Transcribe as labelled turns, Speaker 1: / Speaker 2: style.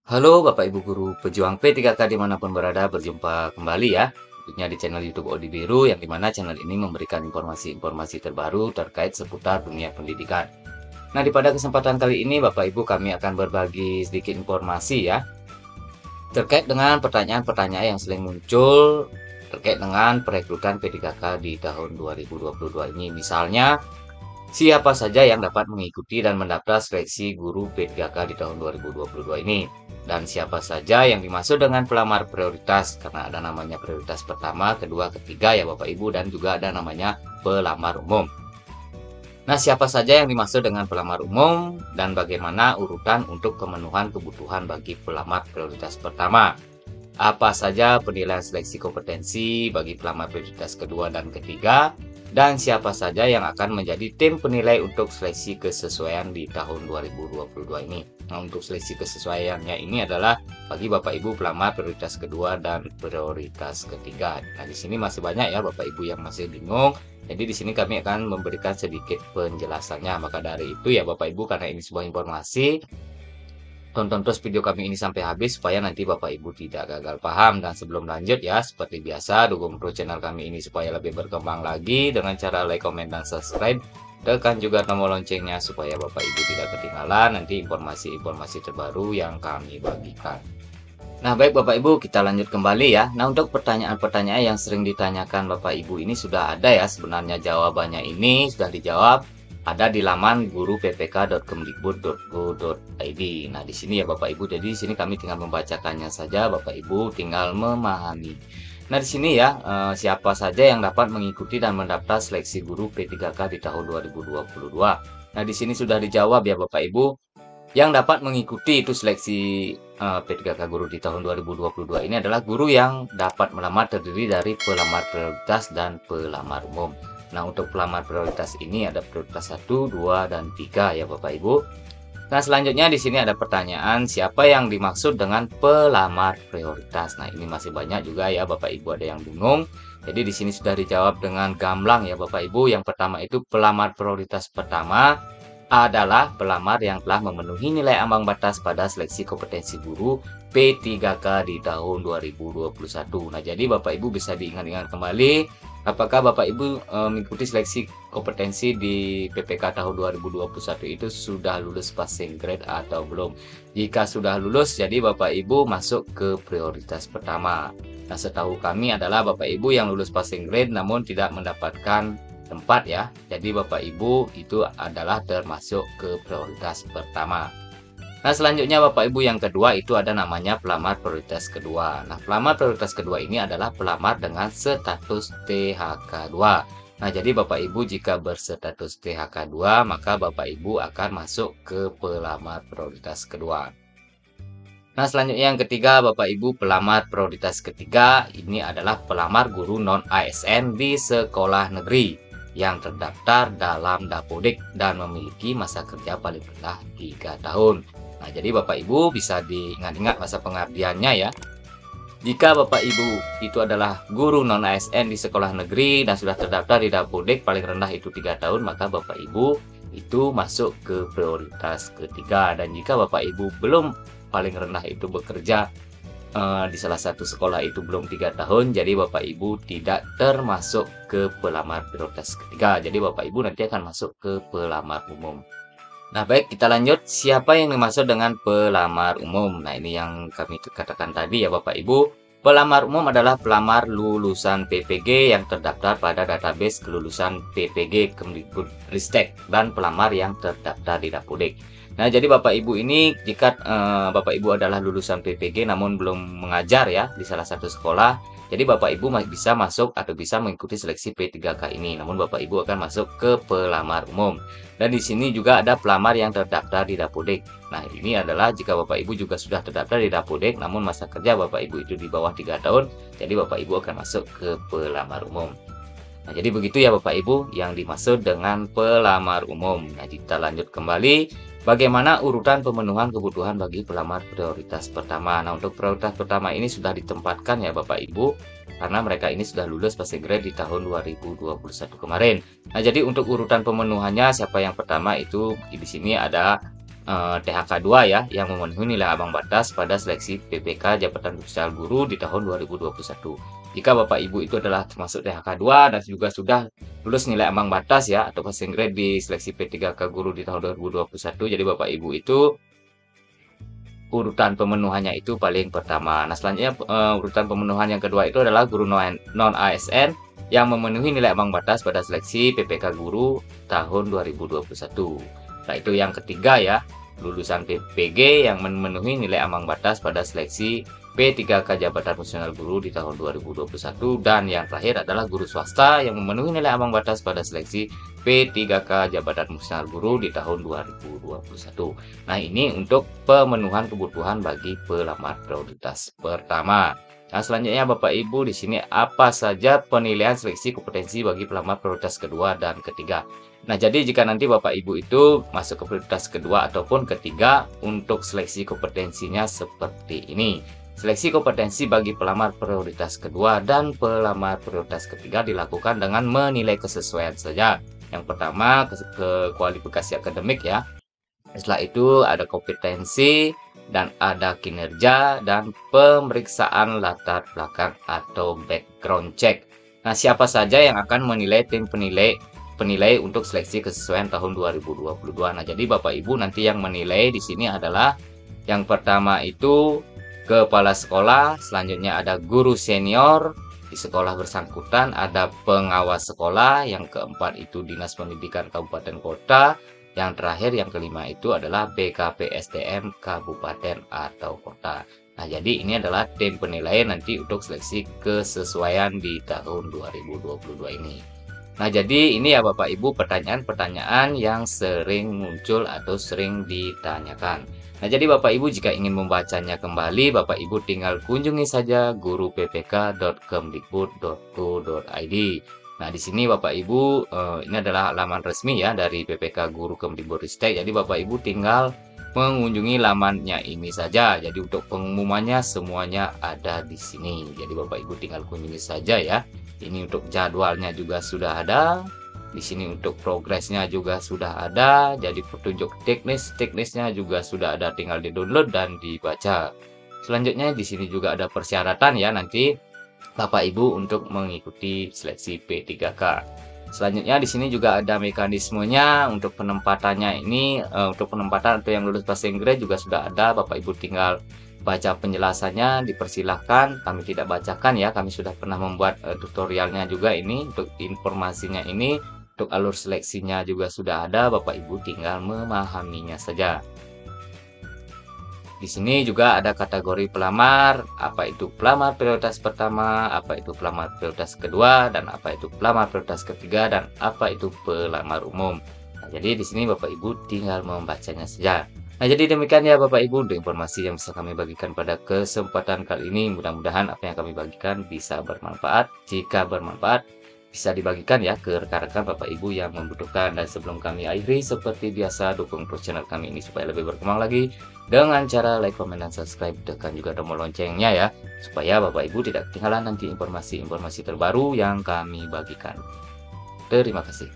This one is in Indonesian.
Speaker 1: Halo Bapak Ibu Guru Pejuang P3K dimanapun berada, berjumpa kembali ya tentunya di channel YouTube Odi Biru, yang dimana channel ini memberikan informasi-informasi terbaru terkait seputar dunia pendidikan. Nah, di pada kesempatan kali ini Bapak Ibu kami akan berbagi sedikit informasi ya terkait dengan pertanyaan-pertanyaan yang sering muncul terkait dengan perekrutan P3K di tahun 2022 ini. Misalnya, siapa saja yang dapat mengikuti dan mendaftar seleksi guru P3K di tahun 2022 ini? Dan siapa saja yang dimaksud dengan pelamar prioritas? Karena ada namanya prioritas pertama, kedua, ketiga ya Bapak Ibu, dan juga ada namanya pelamar umum. Nah, siapa saja yang dimaksud dengan pelamar umum dan bagaimana urutan untuk pemenuhan kebutuhan bagi pelamar prioritas pertama? Apa saja penilaian seleksi kompetensi bagi pelamar prioritas kedua dan ketiga, dan siapa saja yang akan menjadi tim penilai untuk seleksi kesesuaian di tahun 2022 ini. Nah, untuk seleksi kesesuaiannya ini adalah bagi Bapak Ibu pelamar prioritas kedua dan prioritas ketiga. Nah, di sini masih banyak ya Bapak Ibu yang masih bingung. Jadi di sini kami akan memberikan sedikit penjelasannya. Maka dari itu ya Bapak Ibu, karena ini sebuah informasi, tonton terus video kami ini sampai habis supaya nanti Bapak Ibu tidak gagal paham. Dan sebelum lanjut ya, seperti biasa dukung terus channel kami ini supaya lebih berkembang lagi dengan cara like, komen, dan subscribe. Tekan juga tombol loncengnya supaya Bapak Ibu tidak ketinggalan nanti informasi-informasi terbaru yang kami bagikan. Nah, baik Bapak Ibu, kita lanjut kembali ya. Nah, untuk pertanyaan-pertanyaan yang sering ditanyakan Bapak Ibu ini sudah ada ya, sebenarnya jawabannya ini sudah dijawab ada di laman guruppk.kemdikbud.go.id. Nah, di sini ya Bapak Ibu, jadi di sini kami tinggal membacakannya saja, Bapak Ibu tinggal memahami. Nah, di sini ya, siapa saja yang dapat mengikuti dan mendaftar seleksi guru P3K di tahun 2022. Nah, di sini sudah dijawab ya Bapak Ibu. Yang dapat mengikuti itu seleksi P3K guru di tahun 2022 ini adalah guru yang dapat melamar terdiri dari pelamar prioritas dan pelamar umum. Nah, untuk pelamar prioritas ini ada prioritas 1, 2, dan 3 ya Bapak Ibu. Nah, selanjutnya di sini ada pertanyaan siapa yang dimaksud dengan pelamar prioritas. Nah, ini masih banyak juga ya Bapak Ibu, ada yang bingung. Jadi di sini sudah dijawab dengan gamblang ya Bapak Ibu. Yang pertama itu pelamar prioritas pertama adalah pelamar yang telah memenuhi nilai ambang batas pada seleksi kompetensi guru P3K di tahun 2021. Nah, jadi Bapak Ibu bisa diingat-ingat kembali apakah Bapak Ibu mengikuti seleksi kompetensi di PPK tahun 2021 itu sudah lulus passing grade atau belum. Jika sudah lulus, jadi Bapak Ibu masuk ke prioritas pertama. Nah, setahu kami adalah Bapak Ibu yang lulus passing grade namun tidak mendapatkan tempat ya. Jadi Bapak Ibu itu adalah termasuk ke prioritas pertama. Nah, selanjutnya Bapak Ibu yang kedua itu ada namanya pelamar prioritas kedua. Nah, pelamar prioritas kedua ini adalah pelamar dengan status THK2. Nah, jadi Bapak Ibu jika berstatus THK2 maka Bapak Ibu akan masuk ke pelamar prioritas kedua. Nah, selanjutnya yang ketiga Bapak Ibu pelamar prioritas ketiga ini adalah pelamar guru non ASN di sekolah negeri yang terdaftar dalam Dapodik dan memiliki masa kerja paling rendah 3 tahun. Nah, jadi Bapak Ibu bisa diingat-ingat masa pengabdiannya ya. Jika Bapak Ibu itu adalah guru non ASN di sekolah negeri dan sudah terdaftar di Dapodik paling rendah itu 3 tahun, maka Bapak Ibu itu masuk ke prioritas ketiga. Dan jika Bapak Ibu belum paling rendah itu bekerja di salah satu sekolah itu belum 3 tahun, jadi Bapak Ibu tidak termasuk ke pelamar prioritas ketiga. Jadi Bapak Ibu nanti akan masuk ke pelamar umum. Nah, baik, kita lanjut. Siapa yang dimaksud dengan pelamar umum? Nah, ini yang kami katakan tadi ya Bapak Ibu. Pelamar umum adalah pelamar lulusan PPG yang terdaftar pada database kelulusan PPG Kemdikbudristek dan pelamar yang terdaftar di Dapodik. Nah, jadi Bapak Ibu ini jika Bapak Ibu adalah lulusan PPG namun belum mengajar ya di salah satu sekolah, jadi Bapak Ibu bisa masuk atau bisa mengikuti seleksi P3K ini. Namun Bapak Ibu akan masuk ke pelamar umum. Dan di sini juga ada pelamar yang terdaftar di Dapodik. Nah, ini adalah jika Bapak Ibu juga sudah terdaftar di Dapodik namun masa kerja Bapak Ibu itu di bawah 3 tahun, jadi Bapak Ibu akan masuk ke pelamar umum. Nah, jadi begitu ya Bapak Ibu yang dimaksud dengan pelamar umum. Nah, kita lanjut kembali. Bagaimana urutan pemenuhan kebutuhan bagi pelamar prioritas pertama? Nah, untuk prioritas pertama ini sudah ditempatkan ya Bapak Ibu, karena mereka ini sudah lulus passing grade di tahun 2021 kemarin. Nah, jadi untuk urutan pemenuhannya siapa yang pertama itu di sini ada THK 2 ya, yang memenuhi nilai ambang batas pada seleksi PPK Jabatan Profesional Guru di tahun 2021. Jika Bapak Ibu itu adalah termasuk THK 2 dan juga sudah lulus nilai ambang batas ya atau passing grade di seleksi P3K Guru di tahun 2021, jadi Bapak Ibu itu urutan pemenuhannya itu paling pertama. Nah, selanjutnya urutan pemenuhan yang kedua itu adalah guru non ASN yang memenuhi nilai ambang batas pada seleksi PPK Guru tahun 2021. Nah, itu yang ketiga ya, lulusan PPG yang memenuhi nilai ambang batas pada seleksi P3K Jabatan Profesional Guru di tahun 2021, dan yang terakhir adalah guru swasta yang memenuhi nilai ambang batas pada seleksi P3K Jabatan Profesional Guru di tahun 2021. Nah, ini untuk pemenuhan kebutuhan bagi pelamar prioritas pertama. Nah, selanjutnya Bapak Ibu di sini apa saja penilaian seleksi kompetensi bagi pelamar prioritas kedua dan ketiga. Nah, jadi jika nanti Bapak Ibu itu masuk ke prioritas kedua ataupun ketiga, untuk seleksi kompetensinya seperti ini. Seleksi kompetensi bagi pelamar prioritas kedua dan pelamar prioritas ketiga dilakukan dengan menilai kesesuaian saja. Yang pertama ke kualifikasi akademik ya. Setelah itu ada kompetensi dan ada kinerja dan pemeriksaan latar belakang atau background check. Nah, siapa saja yang akan menilai tim penilai untuk seleksi kesesuaian tahun 2022. Nah, jadi Bapak Ibu nanti yang menilai di sini adalah yang pertama itu kepala sekolah, selanjutnya ada guru senior di sekolah bersangkutan, ada pengawas sekolah, yang keempat itu Dinas Pendidikan Kabupaten Kota, yang terakhir yang kelima itu adalah BKPSDM Kabupaten atau Kota. Nah, jadi ini adalah tim penilaian nanti untuk seleksi kesesuaian di tahun 2022 ini. Nah, jadi ini ya Bapak Ibu pertanyaan-pertanyaan yang sering muncul atau sering ditanyakan. Nah, jadi Bapak Ibu jika ingin membacanya kembali, Bapak Ibu tinggal kunjungi saja guruppk.kemdikbud.go.id. Nah, di sini Bapak Ibu, ini adalah laman resmi ya dari PPK Guru Kemdikbudristek. Jadi Bapak Ibu tinggal mengunjungi lamannya ini saja. Jadi untuk pengumumannya semuanya ada di sini. Jadi Bapak Ibu tinggal kunjungi saja ya. Ini untuk jadwalnya juga sudah ada. Di sini untuk progresnya juga sudah ada. Jadi petunjuk teknisnya juga sudah ada, tinggal di-download dan dibaca. Selanjutnya di sini juga ada persyaratan ya nanti Bapak Ibu untuk mengikuti seleksi P3K. Selanjutnya di sini juga ada mekanismenya untuk penempatannya ini, untuk penempatan atau yang lulus passing grade juga sudah ada. Bapak Ibu tinggal baca penjelasannya, dipersilahkan. Kami tidak bacakan ya, kami sudah pernah membuat tutorialnya juga ini. Untuk informasinya ini, untuk alur seleksinya juga sudah ada. Bapak Ibu tinggal memahaminya saja. Di sini juga ada kategori pelamar, apa itu pelamar prioritas pertama, apa itu pelamar prioritas kedua, dan apa itu pelamar prioritas ketiga, dan apa itu pelamar umum. Nah, jadi di sini Bapak Ibu tinggal membacanya saja. Nah, jadi demikian ya Bapak Ibu untuk informasi yang bisa kami bagikan pada kesempatan kali ini. Mudah-mudahan apa yang kami bagikan bisa bermanfaat. Jika bermanfaat, bisa dibagikan ya ke rekan-rekan Bapak Ibu yang membutuhkan. Dan sebelum kami akhiri, seperti biasa dukung terus channel kami ini supaya lebih berkembang lagi dengan cara like, comment, dan subscribe, tekan juga tombol loncengnya ya, supaya Bapak Ibu tidak ketinggalan nanti informasi-informasi terbaru yang kami bagikan. Terima kasih.